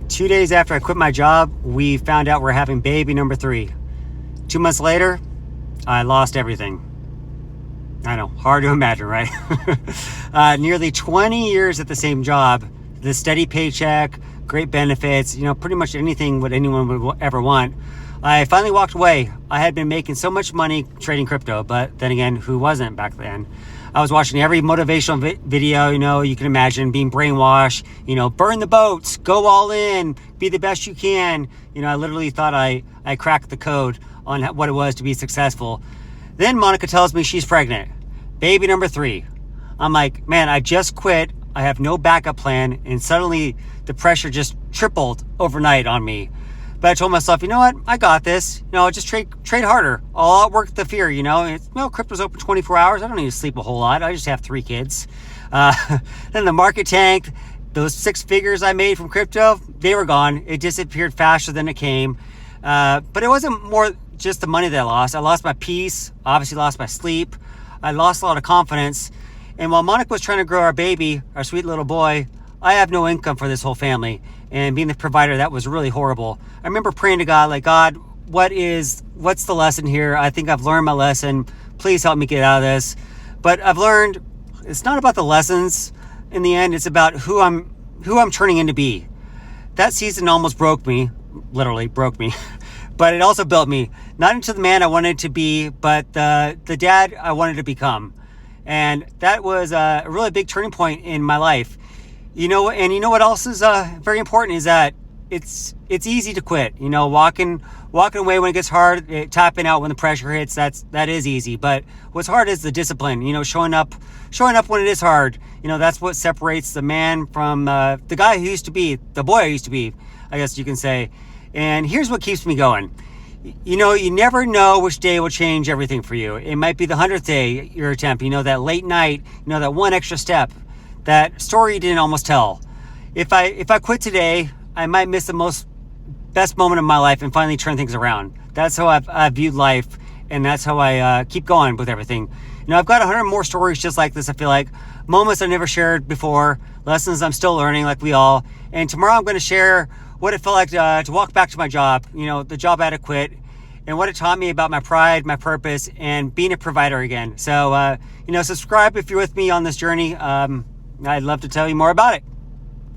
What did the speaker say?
2 days after I quit my job, we found out we're having baby number 3. 2 months later, I lost everything. I know, hard to imagine, right? Nearly 20 years at the same job, the steady paycheck, great benefits, pretty much anything what anyone would ever want. I finally walked away. I had been making so much money trading crypto, but then again, who wasn't back then? I was watching every motivational video, you can imagine, being brainwashed, burn the boats, go all in, be the best you can. I literally thought I cracked the code on what it was to be successful. Then Monica tells me she's pregnant, baby number 3. I'm like, man, I just quit. I have no backup plan. And suddenly the pressure just tripled overnight on me. But I told myself, you know what? I got this. I'll just trade harder. I'll outwork the fear, crypto's open 24 hours. I don't need to sleep a whole lot. I just have 3 kids. Then the market tanked. Those 6 figures I made from crypto, they were gone. It disappeared faster than it came. But it wasn't more just the money that I lost. I lost my peace, obviously lost my sleep. I lost a lot of confidence. And while Monica was trying to grow our baby, our sweet little boy, I have no income for this whole family. And being the provider, that was really horrible. I remember praying to God, like, God, what's the lesson here? I think I've learned my lesson. Please help me get out of this. But I've learned it's not about the lessons. In the end, it's about who I'm turning into be. That season almost broke me, literally broke me. But it also built me, not into the man I wanted to be, but the dad I wanted to become. And that was a really big turning point in my life. And what else is very important is that it's easy to quit. Walking away when it gets hard, tapping out when the pressure hits. That is easy. But what's hard is the discipline. Showing up when it is hard. That's what separates the man from the guy who used to be, the boy I used to be, I guess you can say. And here's what keeps me going. You never know which day will change everything for you. It might be the 100th day, your attempt. That late night. That one extra step. That story you didn't almost tell. If I quit today, I might miss the best moment of my life and finally turn things around. That's how I've viewed life, and that's how I keep going with everything. I've got 100 more stories just like this. I feel like moments I never shared before, lessons I'm still learning, like we all. And tomorrow I'm going to share what it felt like to walk back to my job. The job I had to quit, and what it taught me about my pride, my purpose, and being a provider again. So, subscribe if you're with me on this journey. I'd love to tell you more about it.